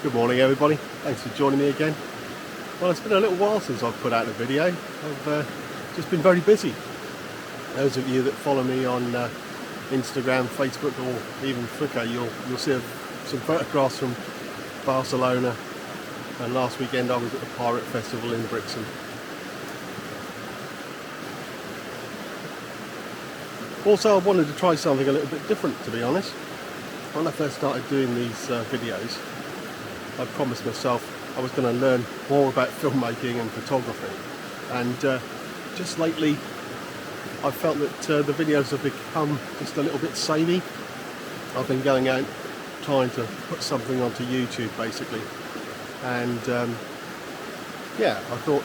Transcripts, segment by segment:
Good morning everybody, thanks for joining me again. Well, it's been a little while since I've put out a video. I've just been very busy. Those of you that follow me on Instagram, Facebook or even Flickr, you'll see some photographs from Barcelona, and last weekend I was at the Pirate Festival in Brixton. Also, I wanted to try something a little bit different, to be honest. When I first started doing these videos, I promised myself I was going to learn more about filmmaking and photography, and just lately I felt that the videos have become just a little bit samey. I've been going out trying to put something onto YouTube basically, and yeah, I thought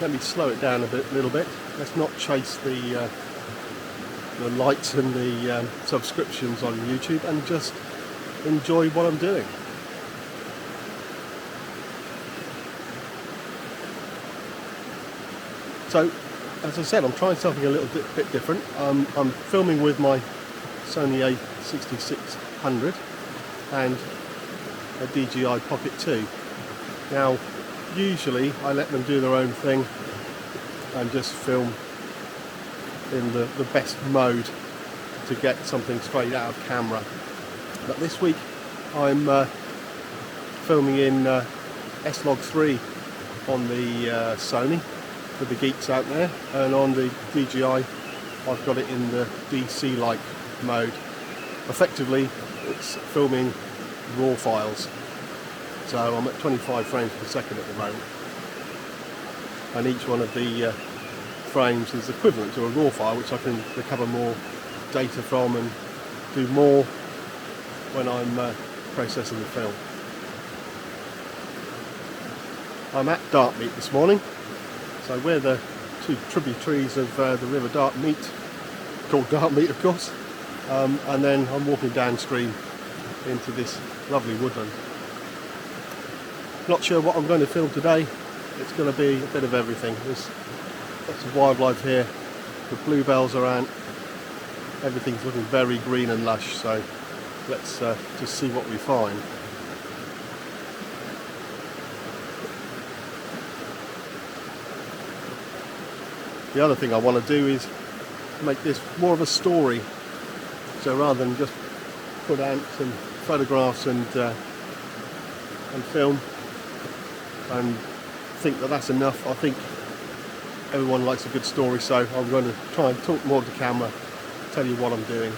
let me slow it down a little bit. Let's not chase the likes and the subscriptions on YouTube, and just enjoy what I'm doing. So, as I said, I'm trying something a little bit different. I'm filming with my Sony A6600 and a DJI Pocket 2. Now, usually I let them do their own thing and just film in the best mode to get something straight out of camera. But this week I'm filming in S-Log3 on the Sony, for the geeks out there, and on the DJI I've got it in the DC-like mode. Effectively it's filming raw files, so I'm at 25 frames per second at the moment, and each one of the frames is equivalent to a raw file, which I can recover more data from and do more when I'm processing the film. I'm at Dartmoor this morning, so we're the two tributaries of the River Dart meet, called Dartmoor of course, and then I'm walking downstream into this lovely woodland. Not sure what I'm going to film today. It's going to be a bit of everything. There's lots of wildlife here, the bluebells are out, everything's looking very green and lush, so let's just see what we find. The other thing I want to do is make this more of a story, so rather than just put out some photographs and film and think that that's enough. I think everyone likes a good story, so I'm going to try and talk more to camera, tell you what I'm doing.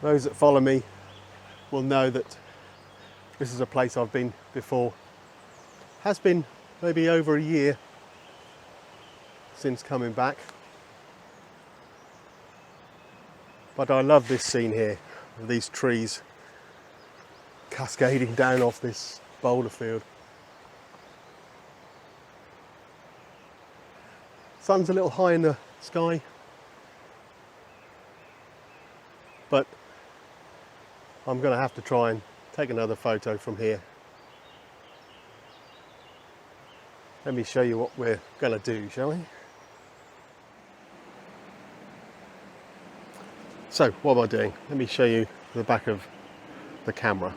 Those that follow me will know that this is a place I've been before. Has been maybe over a year since coming back. But I love this scene here, of these trees cascading down off this boulder field. Sun's a little high in the sky, but I'm going to have to try and take another photo from here. Let me show you what we're going to do, shall we? So, what am I doing? Let me show you the back of the camera.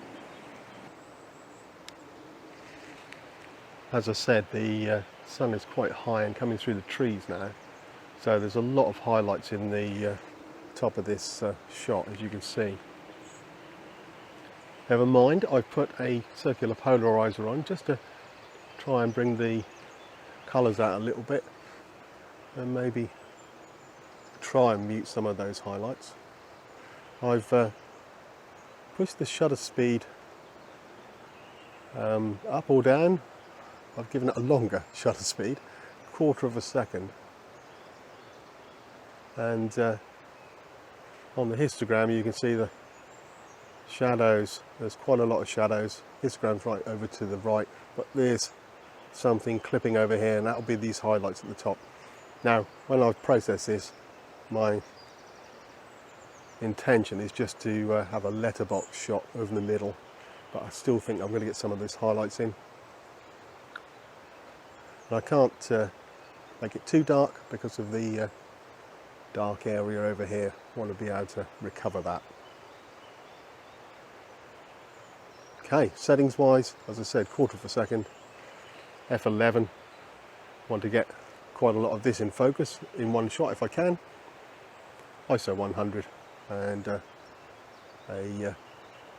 As I said, the sun is quite high and coming through the trees now, so there's a lot of highlights in the top of this shot, as you can see. Never mind, I've put a circular polariser on just to try and bring the colours out a little bit and maybe try and mute some of those highlights. I've pushed the shutter speed up or down. I've given it a longer shutter speed, 1/4 of a second, and on the histogram you can see the shadows. There's quite a lot of shadows. Histogram's right over to the right, but there's something clipping over here, and that'll be these highlights at the top. Now, when I process this, my intention is just to have a letterbox shot over the middle, but I still think I'm going to get some of those highlights in. And I can't make it too dark because of the dark area over here. I want to be able to recover that. Okay, settings wise, as I said, 1/4 of a second, f11. Want to get quite a lot of this in focus in one shot if I can. ISO 100 and a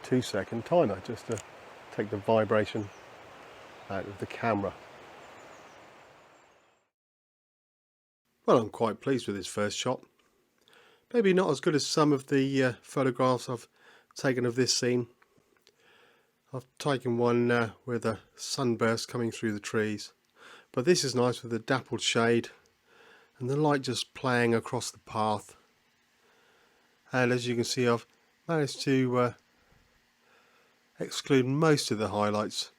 2-second timer just to take the vibration out of the camera. Well, I'm quite pleased with this first shot. Maybe not as good as some of the photographs I've taken of this scene. I've taken one with a sunburst coming through the trees, but this is nice with the dappled shade and the light just playing across the path. And as you can see, I've managed to exclude most of the highlights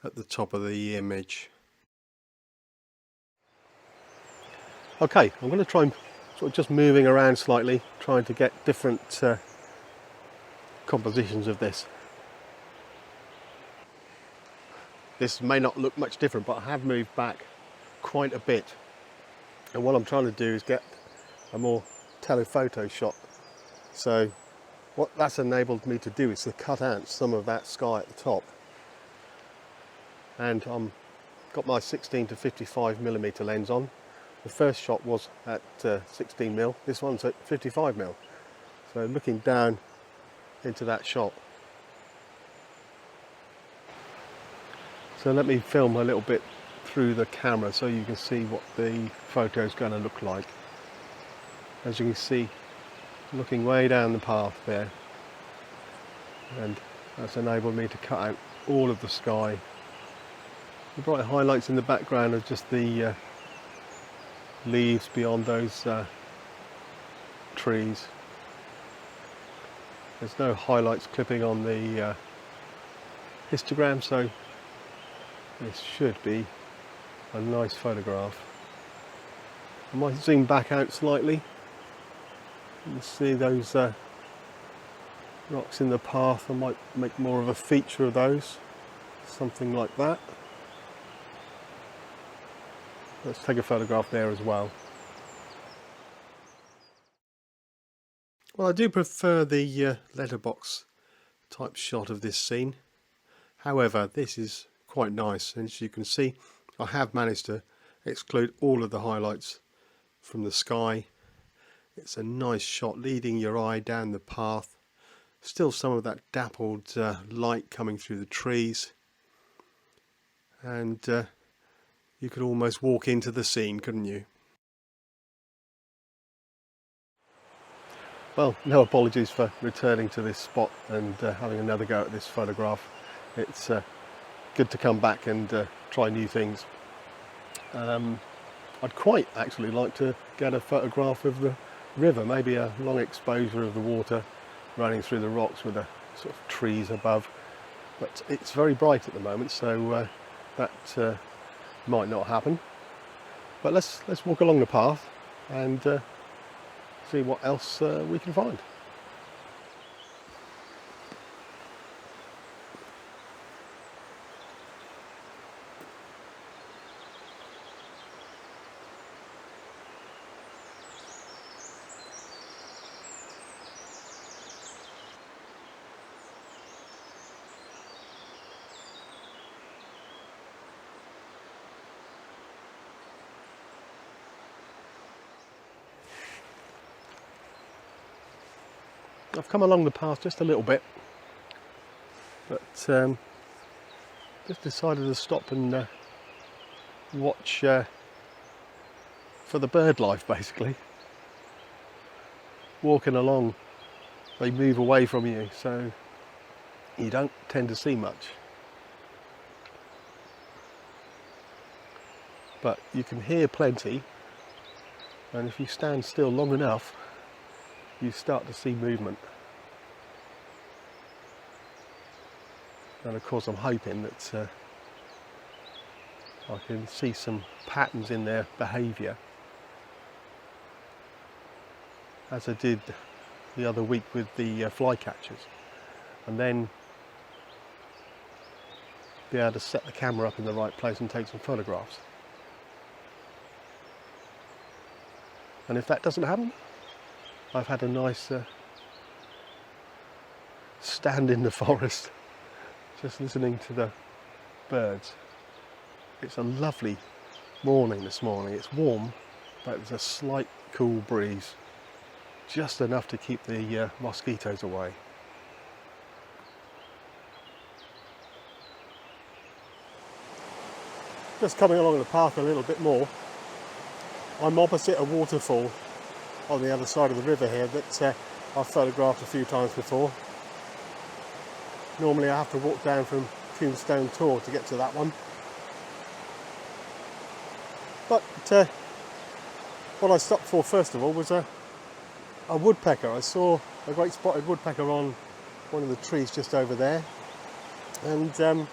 at the top of the image. Okay, I'm going to try and sort of just moving around slightly, trying to get different compositions of this. This may not look much different, but I have moved back quite a bit. And what I'm trying to do is get a more telephoto shot. So what that's enabled me to do is to cut out some of that sky at the top. And I've got my 16 to 55mm lens on. The first shot was at 16mm, this one's at 55mm. So looking down into that shot. So let me film a little bit through the camera so you can see what the photo is going to look like. As you can see, looking way down the path there, and that's enabled me to cut out all of the sky. The bright highlights in the background are just the leaves beyond those trees. There's no highlights clipping on the histogram, so this should be a nice photograph. I might zoom back out slightly. You can see those rocks in the path. I might make more of a feature of those, something like that. Let's take a photograph there as well. Well, I do prefer the letterbox type shot of this scene. However, this is quite nice, and as you can see, I have managed to exclude all of the highlights from the sky. It's a nice shot leading your eye down the path. Still some of that dappled light coming through the trees, and you could almost walk into the scene, couldn't you? Well, no apologies for returning to this spot and having another go at this photograph. It's good to come back and try new things. I'd quite actually like to get a photograph of the river, maybe a long exposure of the water running through the rocks with the sort of trees above, but it's very bright at the moment, so that might not happen. But let's walk along the path and see what else we can find. I've come along the path just a little bit, but just decided to stop and watch for the bird life, basically. Walking along, they move away from you, so you don't tend to see much. But you can hear plenty, and if you stand still long enough, you start to see movement. And of course I'm hoping that I can see some patterns in their behaviour, as I did the other week with the flycatchers, and then be able to set the camera up in the right place and take some photographs. And if that doesn't happen, I've had a nice stand in the forest, just listening to the birds. It's a lovely morning this morning. It's warm, but there's a slight cool breeze, just enough to keep the mosquitoes away. Just coming along the path a little bit more, I'm opposite a waterfall on the other side of the river here that I've photographed a few times before. Normally I have to walk down from Tombstone Tor to get to that one. But what I stopped for first of all was a woodpecker. I saw a great spotted woodpecker on one of the trees just over there, and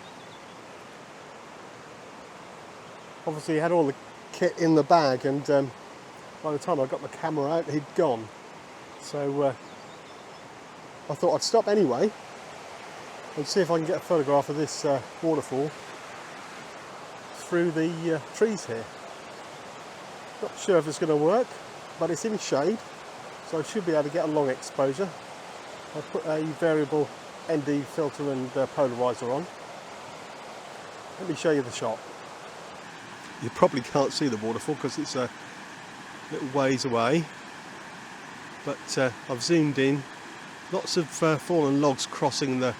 obviously he had all the kit in the bag, and by the time I got the camera out, he'd gone. So I thought I'd stop anyway and see if I can get a photograph of this waterfall through the trees here. Not sure if it's going to work, but it's in shade, so I should be able to get a long exposure. I put a variable ND filter and polariser on. Let me show you the shot. You probably can't see the waterfall because it's a little ways away, but I've zoomed in. Lots of fallen logs crossing the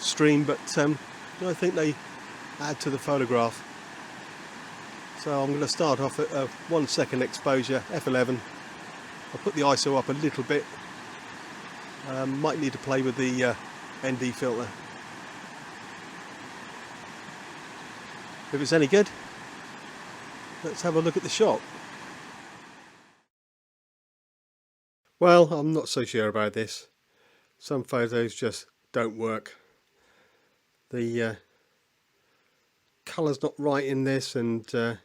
stream, but I think they add to the photograph. So I'm going to start off at 1 second exposure, f11. I'll put the ISO up a little bit. Might need to play with the ND filter. If it's any good, let's have a look at the shot. Well, I'm not so sure about this. Some photos just don't work. The colour's not right in this, and the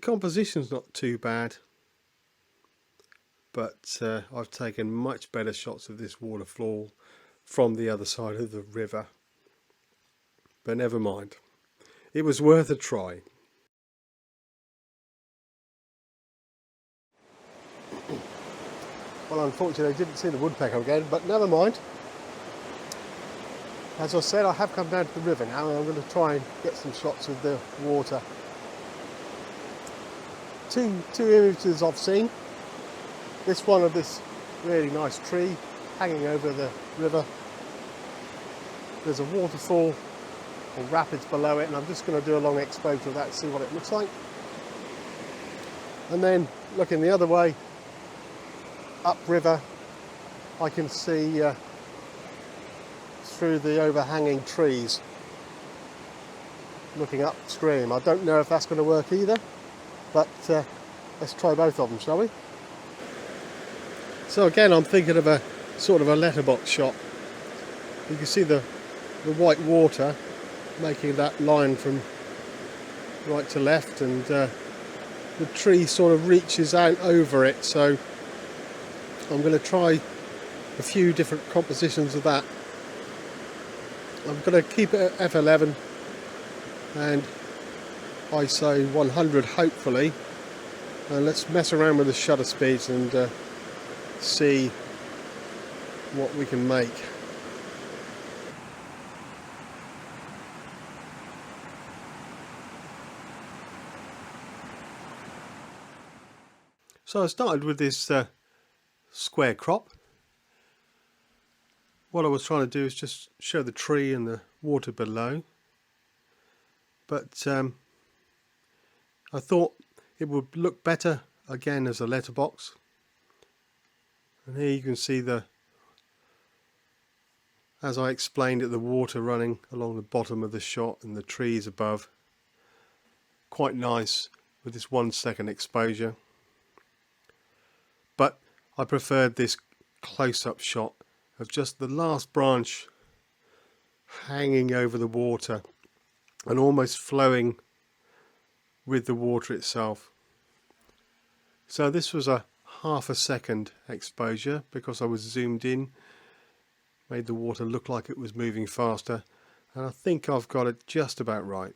composition's not too bad. But I've taken much better shots of this waterfall from the other side of the river. But never mind. It was worth a try. Well, unfortunately I didn't see the woodpecker again, but never mind. As I said, I have come down to the river now, and I'm going to try and get some shots of the water. Two images I've seen. This one of this really nice tree hanging over the river. There's a waterfall or rapids below it, and I'm just going to do a long exposure of that to see what it looks like. And then looking the other way, upriver I can see through the overhanging trees looking upstream. I don't know if that's going to work either, but let's try both of them, shall we? So again, I'm thinking of a sort of a letterbox shot. You can see the white water making that line from right to left, and the tree sort of reaches out over it, so I'm going to try a few different compositions of that. I'm going to keep it at f11 and ISO 100 hopefully, and let's mess around with the shutter speeds and see what we can make. So I started with this square crop. What I was trying to do is just show the tree and the water below, but I thought it would look better again as a letterbox. And here you can see as I explained it, the water running along the bottom of the shot and the trees above. Quite nice with this 1 second exposure. But I preferred this close-up shot of just the last branch hanging over the water and almost flowing with the water itself. So this was a ½ a second exposure because I was zoomed in, made the water look like it was moving faster, and I think I've got it just about right.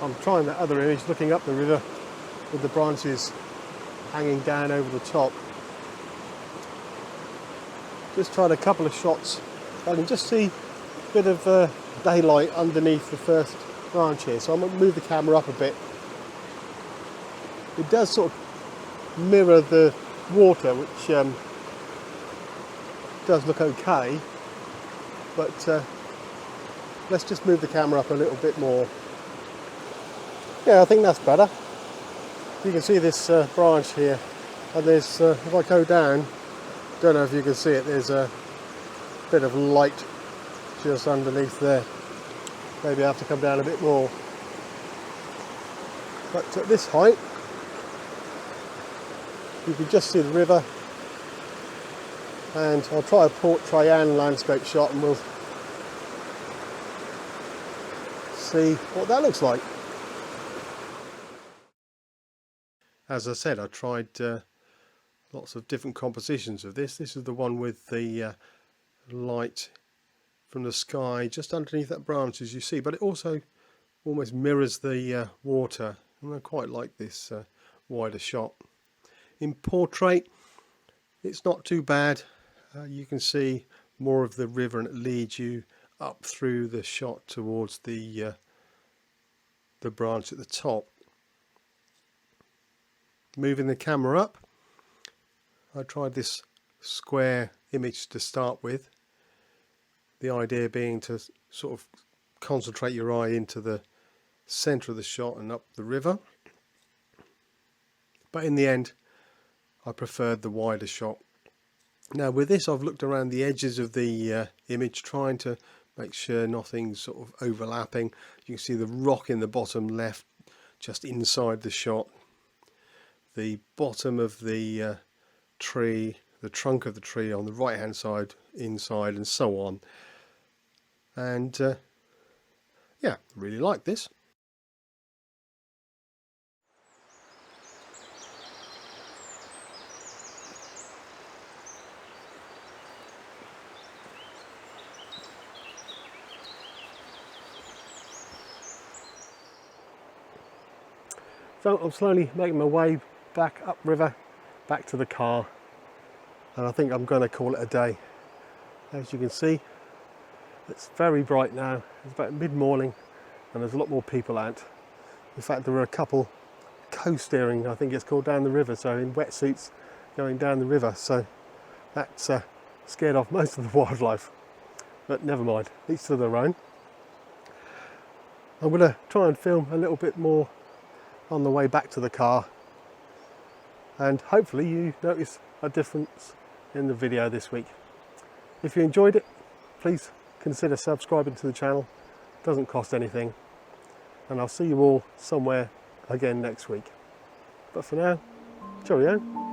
I'm trying that other image looking up the river with the branches hanging down over the top. Just tried a couple of shots. I can just see a bit of daylight underneath the first branch here, so I'm going to move the camera up a bit. It does sort of mirror the water, which does look okay, but let's just move the camera up a little bit more. Yeah, I think that's better. You can see this branch here, and there's, if I go down, don't know if you can see it, there's a bit of light just underneath there. Maybe I have to come down a bit more. But at this height, you can just see the river, and I'll try a Port Traian landscape shot and we'll see what that looks like. As I said, I tried lots of different compositions of this. This is the one with the light from the sky just underneath that branch, as you see, but it also almost mirrors the water, and I quite like this wider shot. In portrait, it's not too bad. You can see more of the river, and it leads you up through the shot towards the branch at the top. Moving the camera up, I tried this square image to start with, the idea being to sort of concentrate your eye into the centre of the shot and up the river, but in the end I preferred the wider shot. Now with this, I've looked around the edges of the image, trying to make sure nothing's sort of overlapping. You can see the rock in the bottom left just inside the shot, the bottom of the tree, the trunk of the tree on the right hand side inside, and so on. And yeah, really like this. So I'm slowly making my way back upriver, back to the car, and I think I'm going to call it a day. As you can see, it's very bright now. It's about mid-morning and there's a lot more people out. In fact, there were a couple coast-steering, I think it's called, down the river, so in wetsuits going down the river. So that's scared off most of the wildlife. But never mind, each to their own. I'm going to try and film a little bit more on the way back to the car, and hopefully you notice a difference in the video this week. If you enjoyed it, please consider subscribing to the channel. It doesn't cost anything, and I'll see you all somewhere again next week. But for now, cheerio.